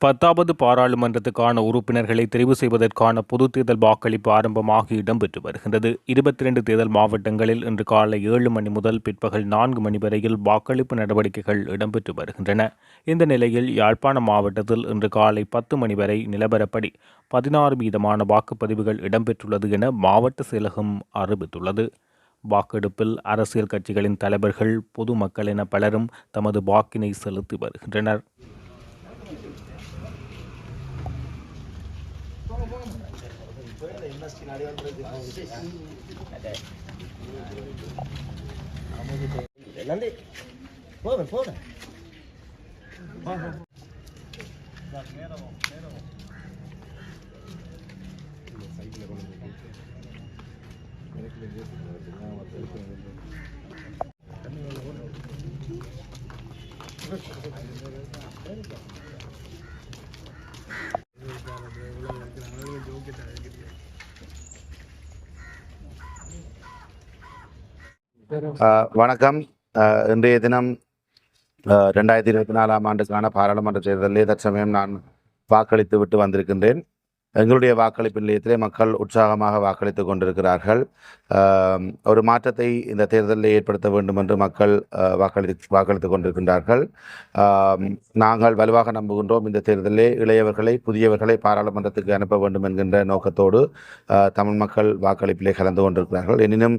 10வது பாராளுமன்றத்துக்கான உறுப்பினர்களை தெரிவு செய்வதற்கான பொதுத் தேர்தல் வாக்களிப்பு ஆரம்பமாகி இடம்பெற்று வருகின்றது. 22 தேர்தல் மாவட்டங்களில் இன்று காலை 7 மணி முதல் பிற்பகல் 4 மணி வரையில் வாக்களிப்பு நடவடிக்கைகள் இடம்பெற்று வருகின்றன. இந்த நிலையில் யாழ்ப்பாணம் மாவட்டத்தில் இன்று காலை 10 மணி வரை நிலவரப்படி 16% வாக்குப்பதிவுகள் இடம்பெற்றுள்ளது என மாவட்ட செயலகம் அறிவித்துள்ளது. வாக்கெடுப்பில் அரசியல் கட்சிகளின் தலைவர்கள், பொதுமக்கள் என பலரும் தமது வாக்கினை செலுத்தி வருகின்றனர். வணக்கம். இன்றைய தினம் 2024 ஆண்டுக்கான பாராளுமன்ற தேர்தலில் தற்சமயம் நான் வாக்களித்து விட்டு வந்திருக்கின்றேன். எங்களுடைய வாக்களிப்பு நிலையத்திலே மக்கள் உற்சாகமாக வாக்களித்துக் கொண்டிருக்கிறார்கள். ஒரு மாற்றத்தை இந்த தேர்தலில் ஏற்படுத்த வேண்டும் என்று மக்கள் வாக்களித்துக் கொண்டிருக்கின்றார்கள். நாங்கள் வலுவாக நம்புகின்றோம், இந்த தேர்தலிலே இளையவர்களை, புதியவர்களை பாராளுமன்றத்துக்கு அனுப்ப வேண்டும் என்கின்ற நோக்கத்தோடு தமிழ் மக்கள் வாக்களிப்பிலே கலந்து கொண்டிருக்கிறார்கள். எனினும்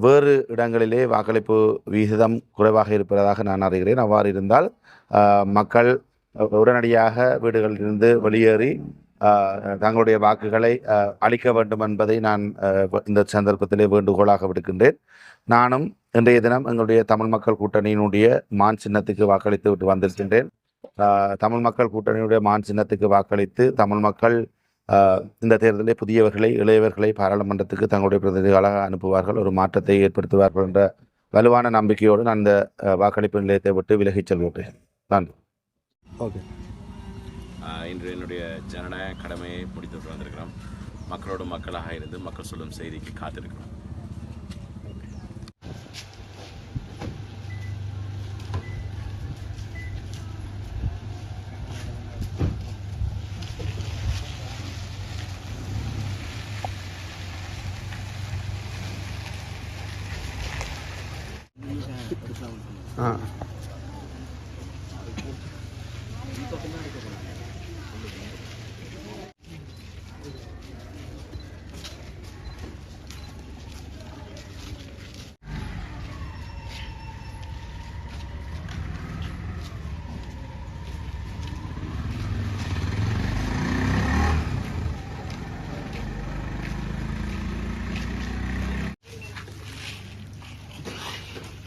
வேறு இடங்களிலே வாக்களிப்பு விகிதம் குறைவாக இருப்பதாக நான் அறிகிறேன். அவ்வாறு இருந்தால் மக்கள் உடனடியாக வீடுகளிலிருந்து வெளியேறி தங்களுடைய வாக்குகளை அளிக்க வேண்டும் என்பதை நான் இந்த சந்தர்ப்பத்திலே வேண்டுகோளாக விடுக்கின்றேன். நானும் இன்றைய தினம் எங்களுடைய தமிழ் மக்கள் கூட்டணியினுடைய மான் சின்னத்துக்கு வாக்களித்து விட்டு வந்திருக்கின்றேன். தமிழ் மக்கள் கூட்டணியுடைய மான் சின்னத்துக்கு வாக்களித்து தமிழ் மக்கள் இந்த தேர்தலில் புதியவர்களை, இளையவர்களை பாராளுமன்றத்துக்கு தங்களுடைய பிரதிநிதிகளாக அனுப்புவார்கள், ஒரு மாற்றத்தை ஏற்படுத்துவார்கள் என்ற வலுவான நம்பிக்கையோடு நான் இந்த வாக்களிப்பு நிலையத்தை விட்டு விலகிச் செல்கின்றேன். நன்றி. ஓகே. இன்று என்னுடைய ஜனநாயக கடமையை முடித்துவிட்டு வந்திருக்கிறோம். மக்களோடு மக்களாக இருந்து மக்கள் சொல்லும் செய்திக்கு காத்திருக்கிறோம்.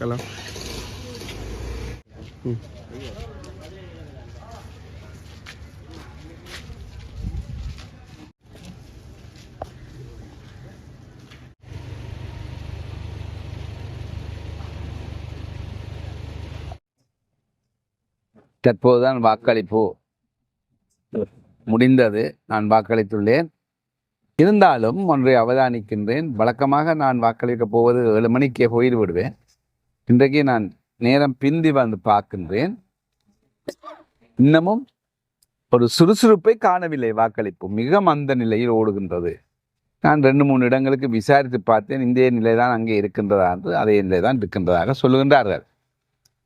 ஹலோ. தற்போதுதான் வாக்களிப்பு முடிந்தது. நான் வாக்களித்துள்ளேன். இருந்தாலும் ஒன்றை அவதானிக்கின்றேன். வழக்கமாக நான் வாக்களிக்கப் போவது 7 மணிக்கே போய்விடுவேன். இன்றைக்கு நான் நேரம் பிந்தி வந்து பார்க்கின்றேன். இன்னமும் ஒரு சுறுசுறுப்பை காணவில்லை. வாக்களிப்பு மிக மந்த நிலையில் ஓடுகின்றது. நான் 2-3 இடங்களுக்கு விசாரித்து பார்த்தேன். இந்த நிலைதான் அங்கே இருக்கின்றதா என்று, அதே நிலைதான் இருக்கின்றதாக சொல்லுகின்றார்கள்.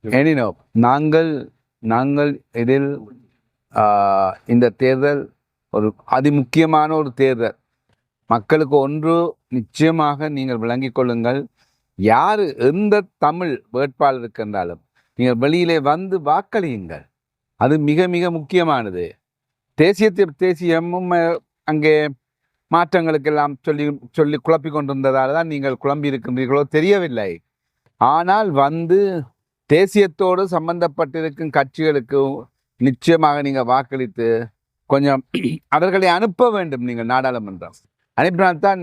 எனினோ நாங்கள் இதில் இந்த தேர்தல் ஒரு அதிமுக்கியமான ஒரு தேர்தல். மக்களுக்கு ஒன்று நிச்சயமாக நீங்கள் விளங்கிக் கொள்ளுங்கள். யார் எந்த தமிழ் வேட்பாளர் இருக்கின்றாலும் நீங்கள் வெளியிலே வந்து வாக்களியுங்கள். அது மிக மிக முக்கியமானது. தேசியமும் அங்கே மாற்றங்களுக்கெல்லாம் சொல்லி குழப்பி கொண்டிருந்ததால் தான் நீங்கள் குழம்பி இருக்கின்றீர்களோ தெரியவில்லை. ஆனால் வந்து தேசியத்தோடு சம்பந்தப்பட்டிருக்கும் கட்சிகளுக்கு நிச்சயமாக நீங்கள் வாக்களித்து கொஞ்சம் அவர்களை அனுப்ப வேண்டும். நீங்கள் நாடாளுமன்றம் அனுப்பினால்தான்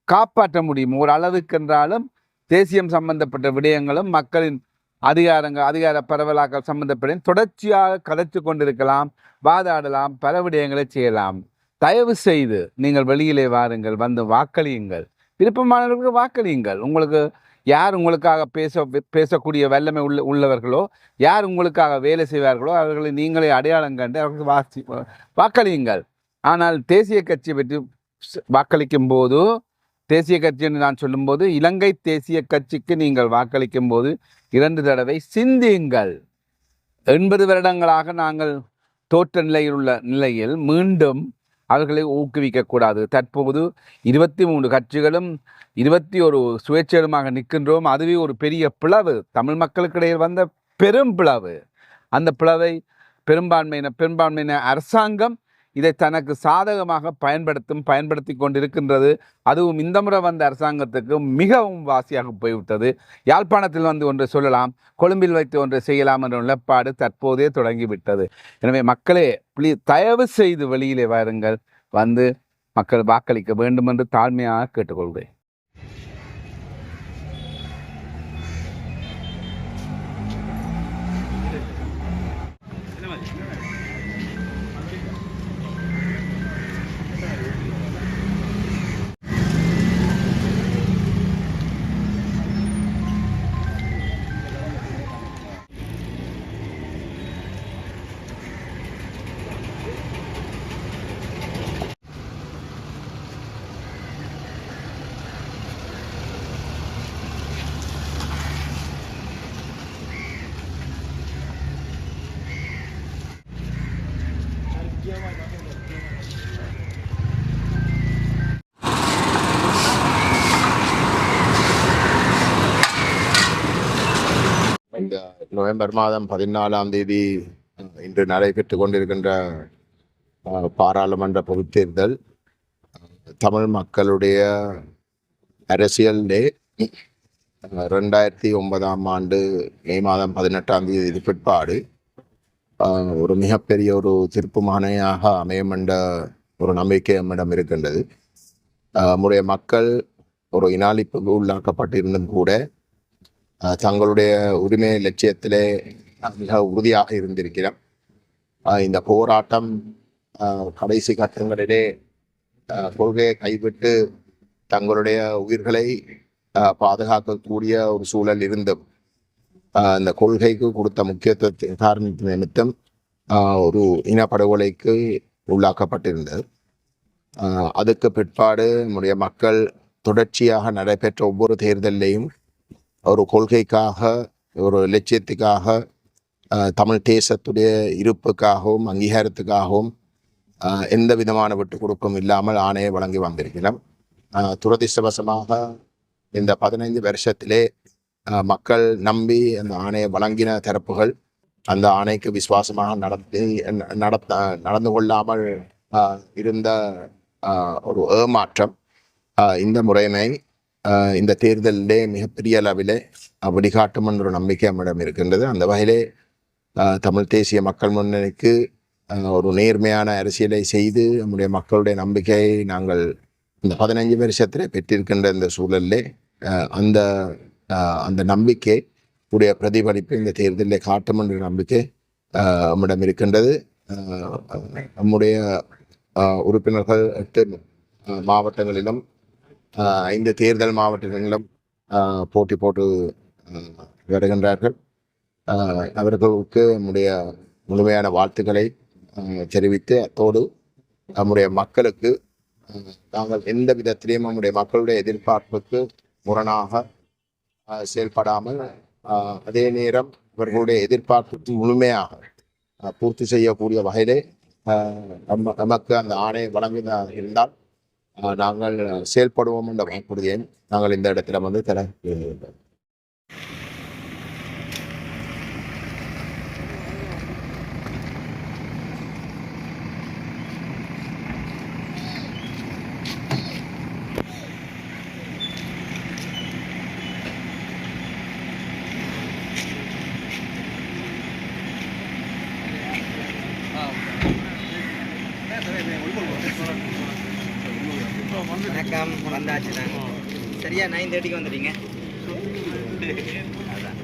காப்பாற்ற முடியும். ஒரு அளவுக்கென்றாலும் தேசியம் சம்பந்தப்பட்ட விடயங்களும் மக்களின் அதிகார பரவலாக்கல் சம்பந்தப்பட்ட தொடர்ச்சியாக கதைத்து கொண்டிருக்கலாம், வாதாடலாம், பல விடயங்களை செய்யலாம். தயவு செய்து நீங்கள் வெளியிலே வாருங்கள், வந்து வாக்களியுங்கள். விருப்பமானவர்களுக்கு வாக்களியுங்கள். உங்களுக்கு யார் உங்களுக்காக பேசக்கூடிய வல்லமை உள்ளவர்களோ, யார் உங்களுக்காக வேலை செய்வார்களோ அவர்களை நீங்களே அடையாளம் கண்டு அவர்களுக்கு வாக்களியுங்கள். ஆனால் தேசிய கட்சியை பற்றி வாக்களிக்கும் போது, தேசிய கட்சி என்று நான் சொல்லும்போது இலங்கை தேசிய கட்சிக்கு நீங்கள் வாக்களிக்கும் போது 2 தடவை சிந்தியுங்கள். 80 வருடங்களாக நாங்கள் தோற்ற நிலையில் மீண்டும் அவர்களை ஊக்குவிக்கக்கூடாது. தற்போது 23 கட்சிகளும் 21 சுயேட்சையுமாக நிற்கின்றோம். அதுவே ஒரு பெரிய பிளவு, தமிழ் மக்களுக்கிடையில் வந்த பெரும் பிளவு. அந்த பிளவை பெரும்பான்மையின அரசாங்கம் இதை தனக்கு சாதகமாக பயன்படுத்தி கொண்டிருக்கின்றது. அதுவும் இந்த முறை வந்த அரசாங்கத்துக்கு மிகவும் வாசியாக போய்விட்டது. யாழ்ப்பாணத்தில் வந்து ஒன்று சொல்லலாம், கொழும்பில் வைத்து ஒன்று செய்யலாம் என்ற நிலப்பாடு தற்போதே தொடங்கிவிட்டது. எனவே மக்களே, தயவு செய்து வெளியிலே வாருங்கள், வந்து மக்கள் வாக்களிக்க வேண்டும் என்று தாழ்மையாக கேட்டுக்கொள்கிறேன். இந்த நவம்பர் மாதம் 14ஆம் தேதி இன்று நடைபெற்று கொண்டிருக்கின்ற பாராளுமன்ற பொதுத் தேர்தல் தமிழ் மக்களுடைய அரசியல் டே. 2009ஆம் ஆண்டு மே மாதம் 18ஆம் தேதி பிற்பாடு ஒரு மிகப்பெரிய ஒரு திருப்புமுனையாக அமையும் என்ற ஒரு நம்பிக்கை நம்மிடம் இருக்கின்றது. நம்முடைய மக்கள் ஒரு இனாளிப்புக்கு உள்ளாக்கப்பட்டிருந்தும் கூட தங்களுடைய உரிமை லட்சியத்திலே மிக உறுதியாக இருந்திருக்கிறோம். இந்த போராட்டம் கடைசி கட்டங்களிலே கொள்கையை கைவிட்டு தங்களுடைய உயிர்களை பாதுகாக்கக்கூடிய ஒரு சூழல் இருந்தும் அந்த கொள்கைக்கு கொடுத்த முக்கியத்துவத்தை காரணத்தின் நிமித்தம் ஒரு இனப்படுகொலைக்கு உள்ளாக்கப்பட்டிருந்தது. அதுக்கு பிற்பாடு நம்முடைய மக்கள் தொடர்ச்சியாக நடைபெற்ற ஒவ்வொரு தேர்தலையும் ஒரு கொள்கைக்காக, ஒரு லட்சியத்துக்காக, தமிழ் தேசத்துடைய இருப்புக்காகவும் அங்கீகாரத்துக்காகவும் எந்த விதமான விட்டு கொடுப்பும் இல்லாமல் ஆணையை வழங்கி வந்திருக்கிறோம். துரதிர்ஷ்டவசமாக இந்த 15 வருஷத்திலே மக்கள் நம்பி அந்த ஆணையை வழங்கின தரப்புகள் அந்த ஆணைக்கு விசுவாசமாக நடந்து கொள்ளாமல் இருந்த ஒரு ஏமாற்றம் இந்த முறைமை இந்த தேர்தலிலே மிகப்பெரிய அளவிலே வழிகாட்டும் என்ற ஒரு நம்பிக்கை நம்மிடம் இருக்கின்றது. அந்த வகையிலே தமிழ் தேசிய மக்கள் முன்னணிக்கு ஒரு நேர்மையான அரசியலை செய்து நம்முடைய மக்களுடைய நம்பிக்கையை நாங்கள் இந்த 15 வருஷத்திலே பெற்றிருக்கின்ற இந்த சூழலிலே அந்த நம்பிக்கை உடைய பிரதிபலிப்பு இந்த தேர்தலில் காட்டும் என்ற நம்பிக்கை நம்மிடம் இருக்கின்றது. நம்முடைய உறுப்பினர்கள் 8 மாவட்டங்களிலும் 5 தேர்தல் மாவட்டங்களிலும் போட்டு வருகின்றார்கள். அவர்களுக்கு நம்முடைய முழுமையான வாழ்த்துக்களை தெரிவித்து, அத்தோடு நம்முடைய மக்களுக்கு நாங்கள் எந்த விதத்திலையும் நம்முடைய மக்களுடைய எதிர்பார்ப்புக்கு முரணாக செயல்படாமல் அதே நேரம் இவர்களுடைய எதிர்பார்ப்புக்கு முழுமையாக பூர்த்தி செய்யக்கூடிய வகையிலே நமக்கு அந்த ஆணையை வழங்கினா இருந்தால் நாங்கள் செயல்படுவோம் என்ற வாக்குறுதியை நாங்கள் இந்த இடத்துல வந்து தர விரும்புகிறோம். வணக்கம், வந்தாச்சு. சரியா 9:30க்கு வந்துட்டீங்க. அதான்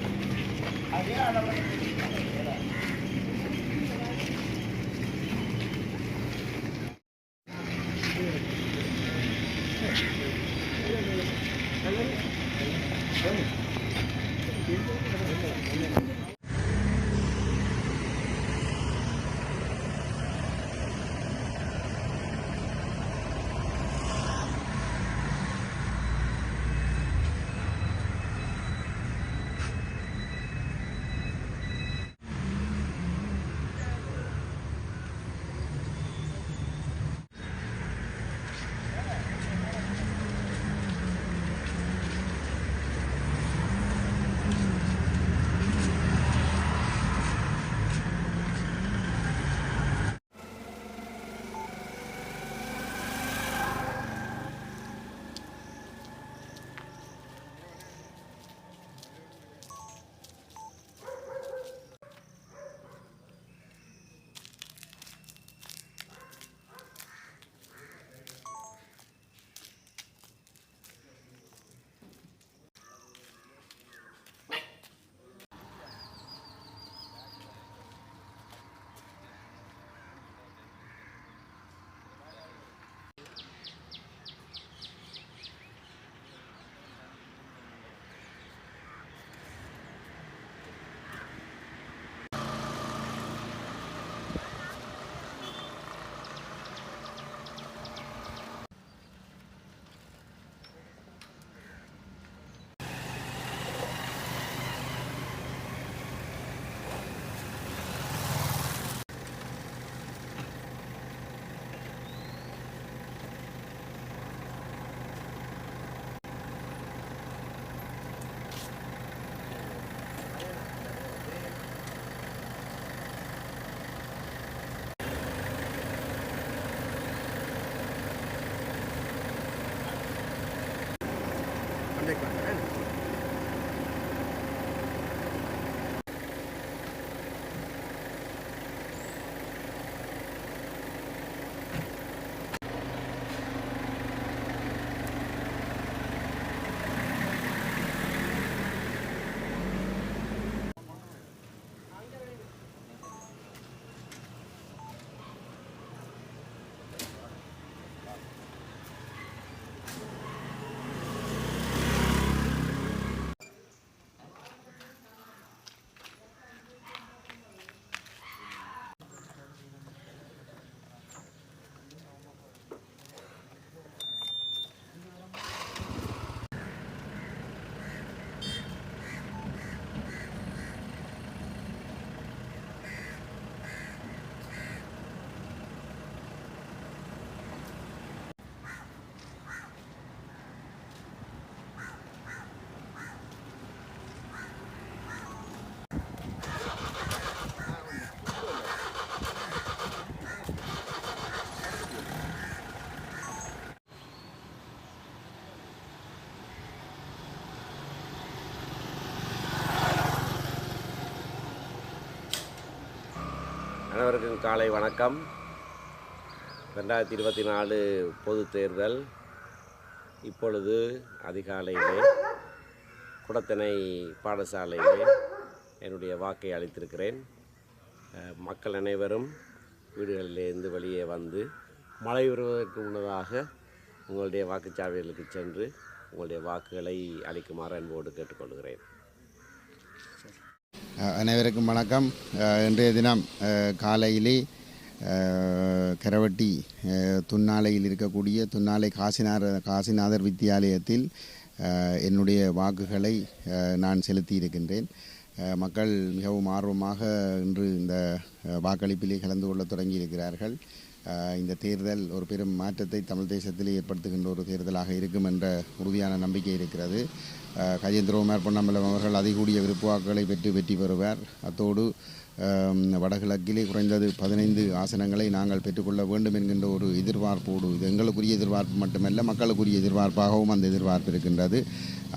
அனைவருக்கும் காலை வணக்கம். 2024 பொது தேர்தல் இப்பொழுது அதிகாலையிலே குடத்தனை பாடசாலையிலே என்னுடைய வாக்கை அளித்திருக்கிறேன். மக்கள் அனைவரும் வீடுகளிலிருந்து வெளியே வந்து மழை வருவதற்கு முன்னதாக உங்களுடைய வாக்குச்சாவடிகளுக்கு சென்று உங்களுடைய வாக்குகளை அளிக்குமாறு அன்போடு கேட்டுக்கொள்கிறேன். அனைவருக்கும் வணக்கம். இன்றைய தினம் காலையிலே கரவட்டி துன்னாலையில் இருக்கக்கூடிய துன்னாலை காசிநாதர் வித்தியாலயத்தில் என்னுடைய வாக்குகளை நான் செலுத்தி இருக்கின்றேன். மக்கள் மிகவும் ஆர்வமாக இன்று இந்த வாக்களிப்பிலே கலந்து கொள்ள தொடங்கியிருக்கிறார்கள். இந்த தேர்தல் ஒரு பெரும் மாற்றத்தை தமிழ் தேசத்திலே ஏற்படுத்துகின்ற ஒரு தேர்தலாக இருக்கும் என்ற உறுதியான நம்பிக்கை இருக்கிறது. கஜேந்திரகுமார் பொன்னம்பலம் அவர்கள் அதிகூடிய விருப்பு வாக்குகளை பெற்று வெற்றி பெறுவார். அத்தோடு வடகிழக்கிலே குறைந்தது 15 ஆசனங்களை நாங்கள் பெற்றுக்கொள்ள வேண்டும் என்கின்ற ஒரு எதிர்பார்ப்போடு, இது எங்களுக்குரிய எதிர்பார்ப்பு மட்டுமல்ல, மக்களுக்குரிய எதிர்பார்ப்பாகவும் அந்த எதிர்பார்ப்பு இருக்கின்றது.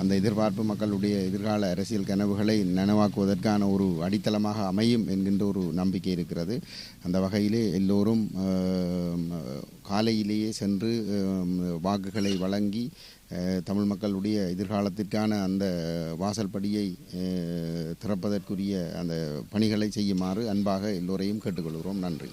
அந்த எதிர்பார்ப்பு மக்களுடைய எதிர்கால அரசியல் கனவுகளை நனவாக்குவதற்கான ஒரு அடித்தளமாக அமையும் என்கின்ற ஒரு நம்பிக்கை இருக்கிறது. அந்த வகையிலே எல்லோரும் காலையிலேயே சென்று வாக்குகளை வழங்கி தமிழ் மக்களுடைய எதிர்காலத்திற்கான அந்த வாசல்படியை திறப்பதற்குரிய அந்த பணிகளை செய்யுமாறு அன்பாக எல்லோரையும் கேட்டுக்கொள்கிறோம். நன்றி.